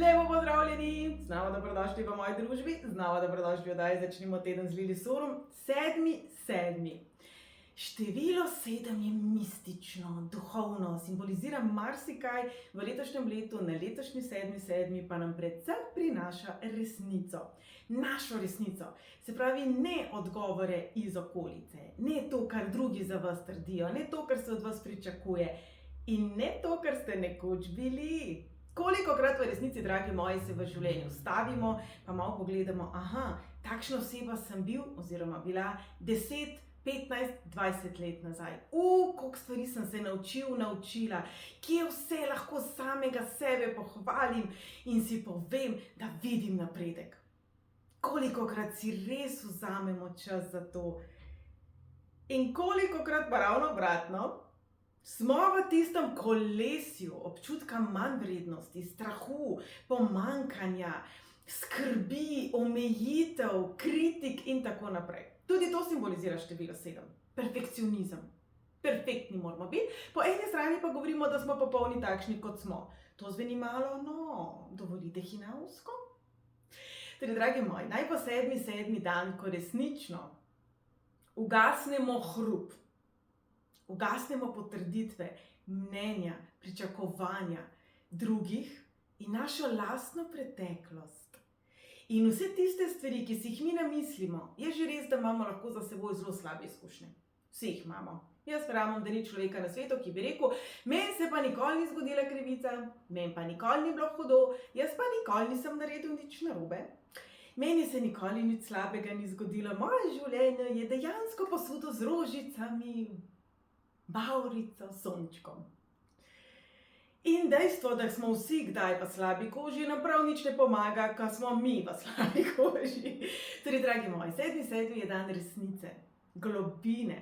Lepo pozdravljeni, znova dobrodošli v moji družbi, znova dobrodošli v oddaji Začnimo teden z Lili Sorum. 7.7. Število 7 je mistično, duhovno, simbolizira marsikaj v letošnjem letu, na letošnji 7.7. pa nam predvsem prinaša resnico. Našo resnico, se pravi ne odgovore iz okolice, ne to, kar drugi za vas trdijo, ne to, kar se od vas pričakuje in ne to, kar ste nekoč bili. Kolikokrat v resnici, dragi moji, se v življenju ustavimo, pa malo pogledamo, takšna oseba sem bil oziroma bila 10, 15, 20 let nazaj. Koliko stvari sem se naučila, kje vse lahko samega sebe pohvalim in si povem, da vidim napredek. Kolikokrat si res vzamemo čas za to in kolikokrat pa ravno obratno, smo v tistem kolesju občutka manjvrednosti, strahu, pomanjkanja, skrbi, omejitev, kritik in tako naprej. Tudi to simbolizira število 7. Perfekcionizem. Perfektni moramo biti, po eni strani pa govorimo, da smo popolni takšni, kot smo. To zveni malo, dovolite hinavsko. Torej, dragi moji, naj po 7.7. dan, ko resnično ugasnemo hrup, ugasnemo potrditve, mnenja, pričakovanja drugih in našo lastno preteklost. In vse tiste stvari, ki si jih mi namislimo, je že res, da imamo lahko za seboj zelo slabe izkušnje. Vsi jih imamo. Jaz verjamem, da ni človeka na svetu, ki bi rekel, meni se pa nikoli ni zgodila krivica, meni pa nikoli ni bilo hudo, jaz pa nikoli nisem naredil nič narobe. Meni se nikoli nič slabega ni zgodilo, moje življenje je dejansko posuto z rožicami, mavrico, sončkom. In dejstvo, da smo vsi kdaj v slabi koži, nam prav nič ne pomaga, ko smo mi v slabi koži. Torej, dragi moji, 7.7. je dan resnice, globine,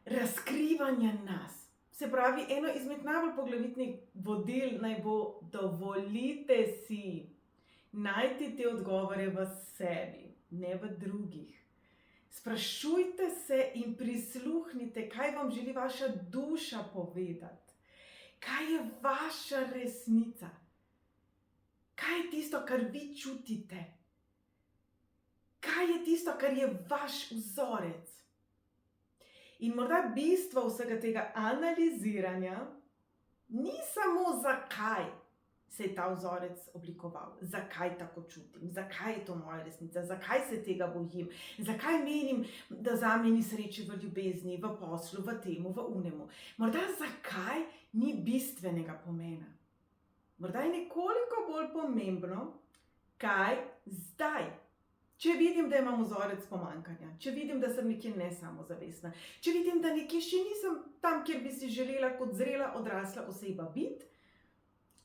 razkrivanja nas. Se pravi, eno izmed najbolj poglavitnih vodil naj bo: dovolite si najti te odgovore v sebi, ne v drugih. Sprašujte se in prisluhnite, kaj vam želi vaša duša povedati. Kaj je vaša resnica? Kaj je tisto, kar vi čutite? Kaj je tisto, kar je vaš vzorec? In morda bistvo vsega tega analiziranja ni samo zakaj se je ta vzorec oblikoval, zakaj tako čutim, zakaj je to moja resnica, zakaj se tega bojim, zakaj menim, da zame ni sreče v ljubezni, v poslu, v temu, v unemu. Morda zakaj ni bistvenega pomena. Morda je nekoliko bolj pomembno, kaj zdaj. Če vidim, da imam vzorec pomanjkanja, če vidim, da sem nekje nesamozavestna, če vidim, da nekje še nisem tam, kjer bi si želela kot zrela odrasla oseba biti,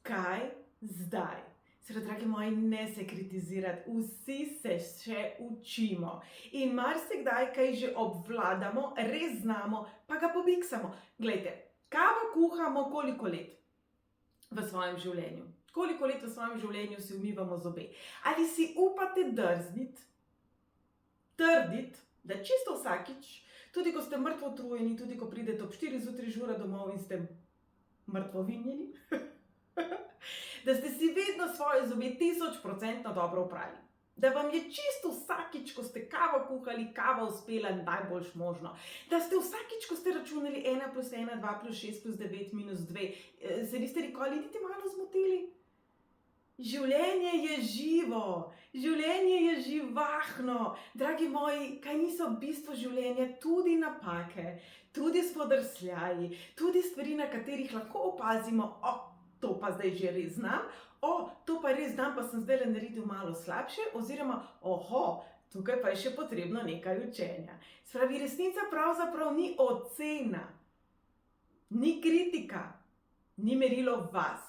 kaj zdaj? Seveda, dragi moji, ne se kritizirati, vsi se še učimo in marsikdaj kaj že obvladamo, res znamo, pa ga pobiksamo. Glejte, kavo kuhamo koliko let v svojem življenju? Koliko let v svojem življenju si umivamo zobe? Ali si upate drzniti, trditi, da čisto vsakič, tudi ko ste mrtvo utrujeni, tudi ko pridete ob 4 zjutraj žura domov in ste mrtvovinjeni, da ste si vedno svoje zobe 1000% dobro oprali. Da vam je čisto vsakič, ko ste kavo kuhali, kava uspela najboljš možno. Da ste vsakič, ko ste računali 1 + 1, 2 + 6 + 9 - 2, se niste nikoli niti malo zmotili. Življenje je živo, življenje je živahno. Dragi moji, kaj niso bistvo življenja? Tudi napake, tudi spodrsljaji, tudi stvari, na katerih lahko opazimo, to pa zdaj že res znam, to pa res znam, pa sem zdaj naredil malo slabše, oziroma, tukaj pa je še potrebno nekaj učenja. Se pravi, resnica pravzaprav ni ocena, ni kritika, ni merilo vas,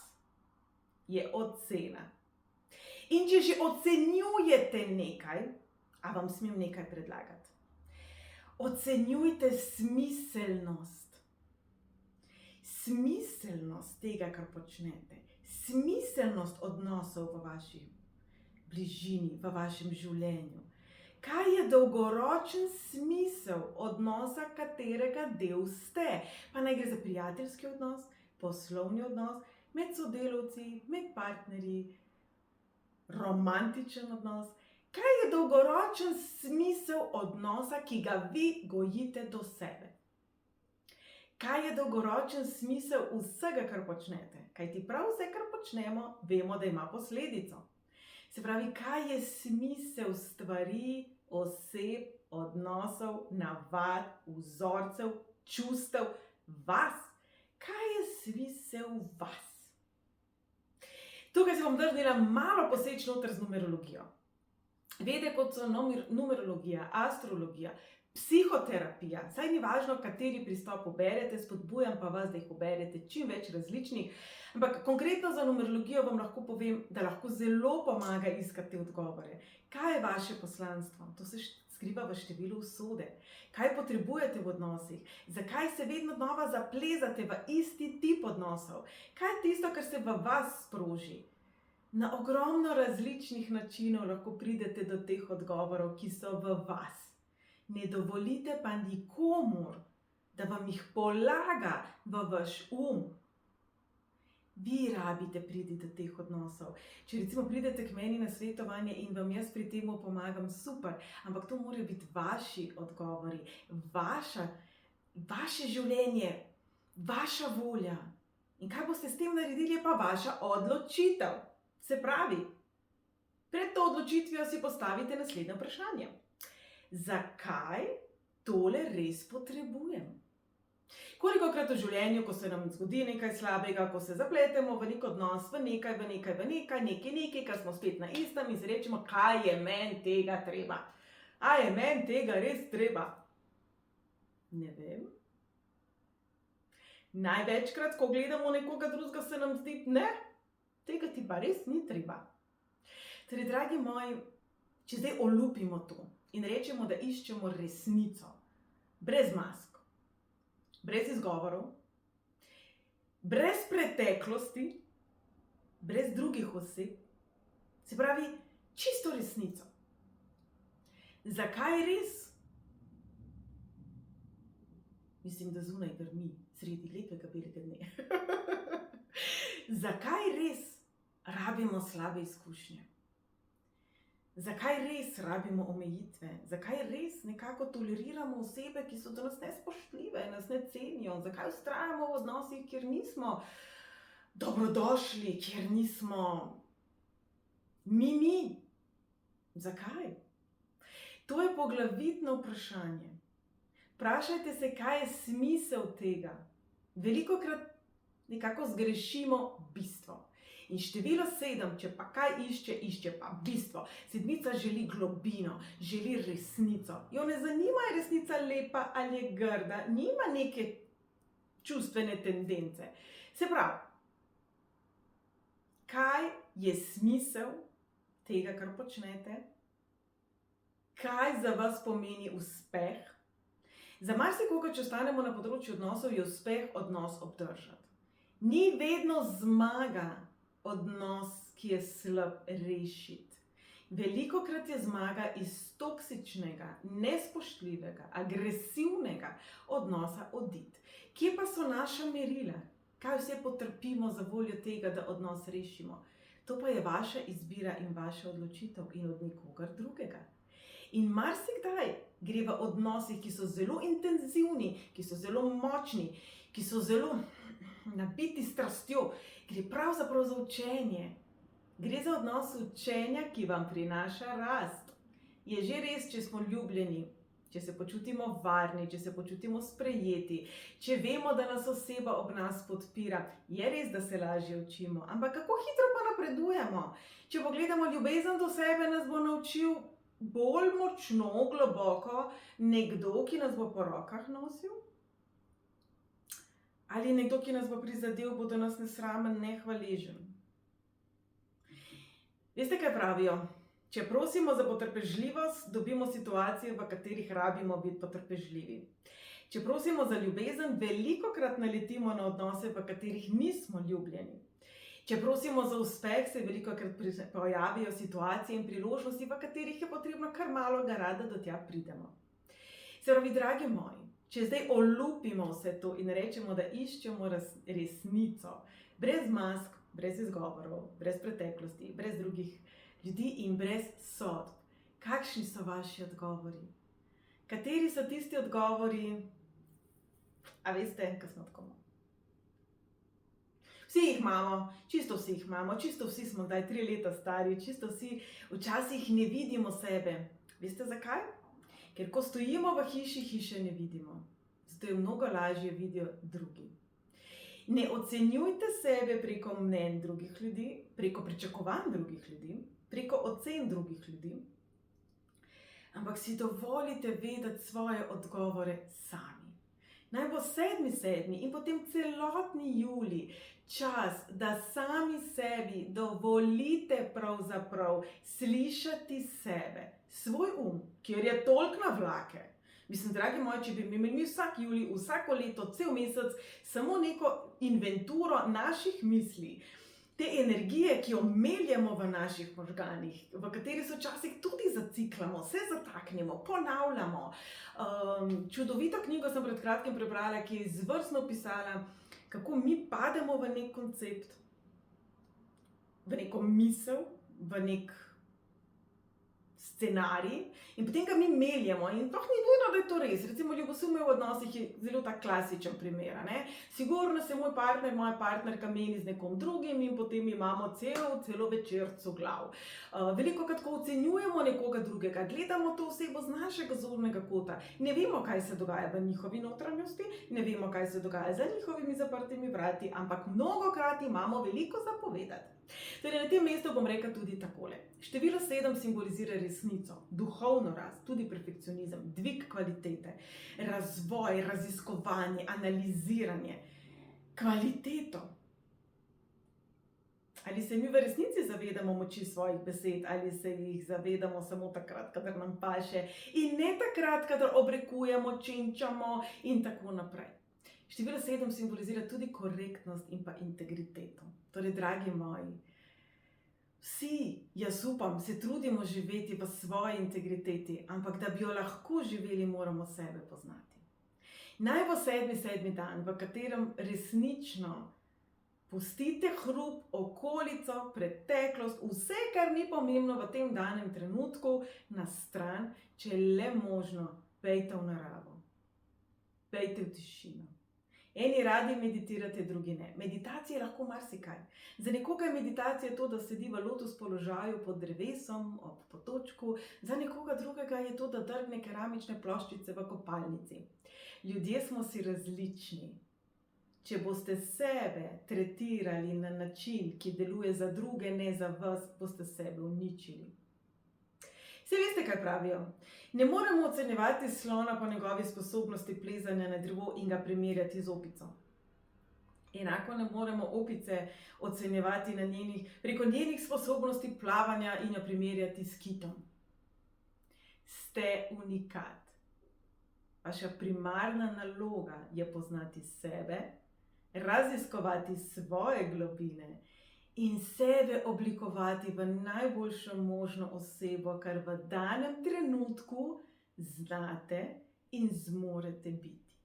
je ocena. In če že ocenjujete nekaj, a vam smem nekaj predlagati? Ocenjujte smiselnost. Smiselnost tega, kar počnete. Smiselnost odnosov v vaši bližini, v vašem življenju. Kaj je dolgoročen smisel odnosa, katerega del ste? Pa naj gre za prijateljski odnos, poslovni odnos, med sodelavci, med partnerji, romantičen odnos. Kaj je dolgoročen smisel odnosa, ki ga vi gojite do sebe? Kaj je dolgoročen smisel vsega, kar počnete? Kajti prav vse, kar počnemo, vemo, da ima posledico. Se pravi, kaj je smisel stvari, oseb, odnosov, navad, vzorcev, čustev, vas? Kaj je smisel vas? Tukaj se bom drznila malo poseči noter z numerologijo. Vede, kot so numerologija, astrologija, psihoterapija, saj ni važno, kateri pristop uberete, spodbujam pa vas, da jih uberete čim več različnih, ampak konkretno za numerologijo vam lahko povem, da lahko zelo pomaga iskati te odgovore. Kaj je vaše poslanstvo? To se skriva v številu usode. Kaj potrebujete v odnosih? Zakaj se vedno znova zaplezate v isti tip odnosov? Kaj je tisto, kar se v vas sproži? Na ogromno različnih načinov lahko pridete do teh odgovorov, ki so v vas. Ne dovolite pa nikomur, da vam jih polaga v vaš Vi rabite priti do teh odnosov. Če recimo pridete k meni na svetovanje in vam jaz pri tem pomagam, super, ampak to morajo biti vaši odgovori, vaše življenje, vaša volja. In kaj boste s tem naredili, je pa vaša odločitev. Se pravi, pred to odločitvijo si postavite naslednje vprašanje. Zakaj tole res potrebujem? Kolikokrat v življenju, ko se nam zgodi nekaj slabega, ko se zapletemo v nek odnos, v nekaj, kar smo spet na istem in si rečemo, kaj je meni tega treba? A je meni tega res treba? Ne vem. Največkrat, ko gledamo nekoga drugega, se nam zdi, ne, tega ti pa res ni treba. Torej, dragi moji, če zdaj olupimo to in rečemo, da iščemo resnico, brez mask, brez izgovorov, brez preteklosti, brez drugih oseb, se pravi, čisto resnico. Zakaj res? Mislim, da zunaj grmi, sredi lepega belega dne. Zakaj res rabimo slabe izkušnje? Zakaj res rabimo omejitve? Zakaj res nekako toleriramo osebe, ki so do nas nespoštljive, nas ne cenijo? Zakaj vztrajamo v odnosih, kjer nismo dobrodošli, kjer nismo mi? Zakaj? To je poglavitno vprašanje. Vprašajte se, kaj je smisel tega. Velikokrat nekako zgrešimo bistvo. In število 7, če pa kaj išče pa bistvo. Sedmica želi globino, želi resnico. Jo ne zanima, je resnica lepa ali je grda, nima neke čustvene tendence. Se pravi, kaj je smisel tega, kar počnete? Kaj za vas pomeni uspeh? Za marsikoga, če ostanemo na področju odnosov, je uspeh odnos obdržati. Ni vedno zmaga odnos, ki je slab, rešiti. Velikokrat je zmaga iz toksičnega, nespoštljivega, agresivnega odnosa oditi. Kje pa so naša merila? Kaj vse potrpimo za voljo tega, da odnos rešimo? To pa je vaša izbira in vaša odločitev in od nikogar drugega. In marsikdaj gre v odnosih, ki so zelo intenzivni, ki so zelo močni, ki so zelo nabiti strastjo, gre pravzaprav za učenje. Gre za odnos učenja, ki vam prinaša rast. Je že res, če smo ljubljeni, če se počutimo varni, če se počutimo sprejeti, če vemo, da nas oseba ob nas podpira, je res, da se lažje učimo. Ampak kako hitro pa napredujemo? Če pogledamo ljubezen do sebe, nas bo naučil bolj močno, globoko nekdo, ki nas bo po rokah nosil? Ali nekdo, ki nas bo prizadel, bo do nas nesramen, nehvaležen? Veste, kaj pravijo? Če prosimo za potrpežljivost, dobimo situacije, v katerih rabimo biti potrpežljivi. Če prosimo za ljubezen, velikokrat naletimo na odnose, v katerih nismo ljubljeni. Če prosimo za uspeh, se velikokrat pojavijo situacije in priložnosti, v katerih je potrebno kar malo garada, da tja pridemo. Se pravi, dragi moji, če zdaj olupimo vse to in rečemo, da iščemo resnico, Brez mask, brez izgovorov, brez preteklosti, brez drugih ljudi in brez sodb. Kakšni so vaši odgovori? Kateri so tisti odgovori, a veste, ko smo tako? Vsi jih imamo, čisto vsi jih imamo, čisto vsi smo kdaj 3 leta stari, čisto vsi včasih ne vidimo sebe. Veste zakaj? Ker ko stojimo v hiši, hiše ne vidimo. Zato je mnogo lažje vidijo drugi. Ne ocenjujte sebe preko mnenj drugih ljudi, preko pričakovanj drugih ljudi, preko ocen drugih ljudi, ampak si dovolite vedeti svoje odgovore sami. Naj bo 7.7. in potem celotni julij čas, da sami sebi dovolite pravzaprav slišati sebe, svoj kjer je toliko na vlake. Mislim, dragi moji, če bi imeli mi vsak julij, vsako leto, cel mesec, samo neko inventuro naših misli, te energije, ki jo meljemo v naših možganih, v kateri se včasih tudi zaciklamo, se zataknemo, ponavljamo. Čudovito knjigo sem pred kratkim prebrala, ki je izvrstno pisala, kako mi pademo v nek koncept, v neko misel, v nek scenarij in potem ga mi meljemo in sploh ni nujno, da je to res. Recimo ljubosumje v odnosih je zelo tak klasičen primer, ne? Sigurno se moj partner, moja partnerka meni z nekom drugim in potem imamo celo večerco glav. Velikokrat, ko ocenjujemo nekoga drugega, gledamo to osebo z našega zornega kota, ne vemo, kaj se dogaja v njihovi notranjosti, ne vemo, kaj se dogaja za njihovimi zaprtimi vrati, ampak mnogokrat imamo veliko za povedati. Torej, na tem mestu bom rekla tudi takole. Število 7 simbolizira resnico, duhovno rast, tudi perfekcionizem, dvig kvalitete, razvoj, raziskovanje, analiziranje, kvaliteto. Ali se mi v resnici zavedamo moči svojih besed, ali se jih zavedamo samo takrat, kadar nam paše in ne takrat, kadar obrekujemo, čenčamo in tako naprej. Število 7 simbolizira tudi korektnost in pa integriteto. Torej, dragi moji, vsi, jaz upam, se trudimo živeti v svoji integriteti, ampak da bi jo lahko živeli, moramo sebe poznati. Naj bo 7.7. dan, v katerem resnično pustite hrup, okolico, preteklost, vse, kar ni pomembno v tem danem trenutku, na stran, če je le možno, pejte v naravo, pejte v tišino. Eni radi meditirate, drugi ne. Meditacija je lahko marsikaj. Za nekoga je meditacija to, da sedi v lotus položaju pod drevesom, ob potočku, za nekoga drugega je to, da drgne keramične ploščice v kopalnici. Ljudje smo si različni. Če boste sebe tretirali na način, ki deluje za druge, ne za vas, boste sebe uničili. Saj veste, kaj pravijo? Ne moremo ocenjevati slona po njegovi sposobnosti plezanja na drevo in ga primerjati z opico. Enako ne moremo opice ocenjevati preko njenih sposobnosti plavanja in jo primerjati s kitom. Ste unikat. Vaša primarna naloga je poznati sebe, raziskovati svoje globine in sebe oblikovati v najboljšo možno osebo, kar v danem trenutku znate in zmorete biti.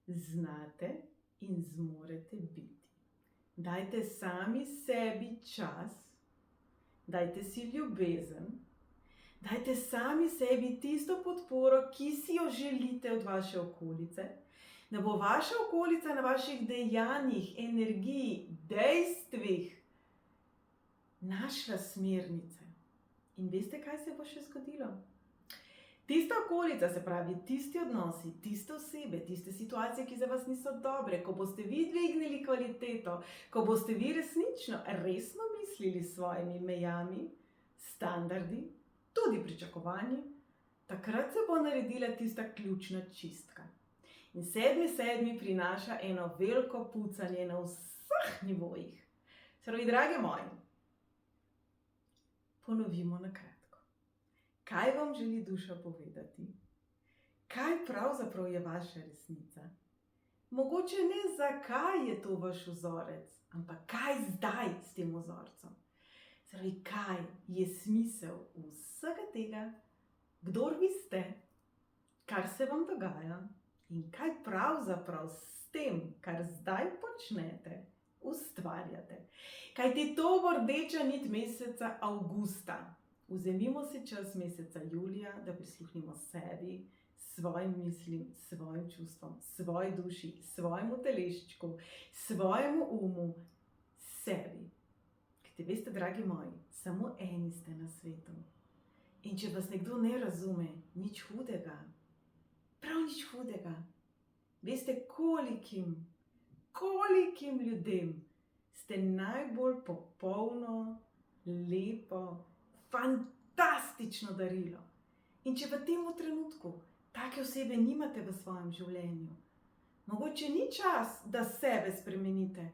Znate in zmorete biti. Dajte sami sebi čas, dajte si ljubezen, dajte sami sebi tisto podporo, ki si jo želite od vaše okolice, da bo vaša okolica na vaših dejanjih, energiji, dejstvih našla smernice. In veste, kaj se bo še zgodilo? Tista okolica, se pravi, tisti odnosi, tiste osebe, tiste situacije, ki za vas niso dobre, ko boste vi dvignili kvaliteto, ko boste vi resno mislili s svojimi mejami, standardi, tudi pričakovanji, takrat se bo naredila tista ključna čistka. In 7.7. prinaša eno veliko pucanje na vseh nivojih. Torej, dragi moji, ponovimo na kratko. Kaj vam želi duša povedati? Kaj pravzaprav je vaša resnica? Mogoče ne zakaj je to vaš vzorec, ampak kaj zdaj s tem vzorcem? Torej, kaj je smisel vsega tega, kdor vi ste, kar se vam dogaja, In kaj pravzaprav s tem, kar zdaj počnete, ustvarjate? Kajti to bo rdeča nit meseca avgusta. Vzemimo si čas meseca julija, da prisluhnimo sebi, svojim mislim, svojim čustvom, svoji duši, svojemu teleščku, svojemu umu, sebi. Kajti veste, dragi moji, samo eni ste na svetu. In če vas nekdo ne razume, nič hudega, prav nič hudega. Veste, kolikim ljudem ste najbolj popolno, lepo, fantastično darilo. In če v tem trenutku take osebe nimate v svojem življenju, mogoče ni čas, da sebe spremenite.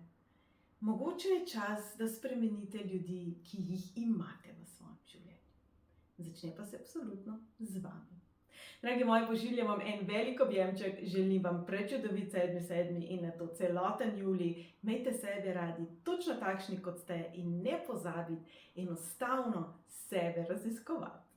Mogoče je čas, da spremenite ljudi, ki jih imate v svojem življenju. Začne pa se absolutno z vami. Dragi moji, pošiljam vam en velik objemček, želim vam prečudovit 7.7. in na to celoten julij. Imejte sebe radi, točno takšni kot ste in ne pozabite enostavno sebe raziskovati.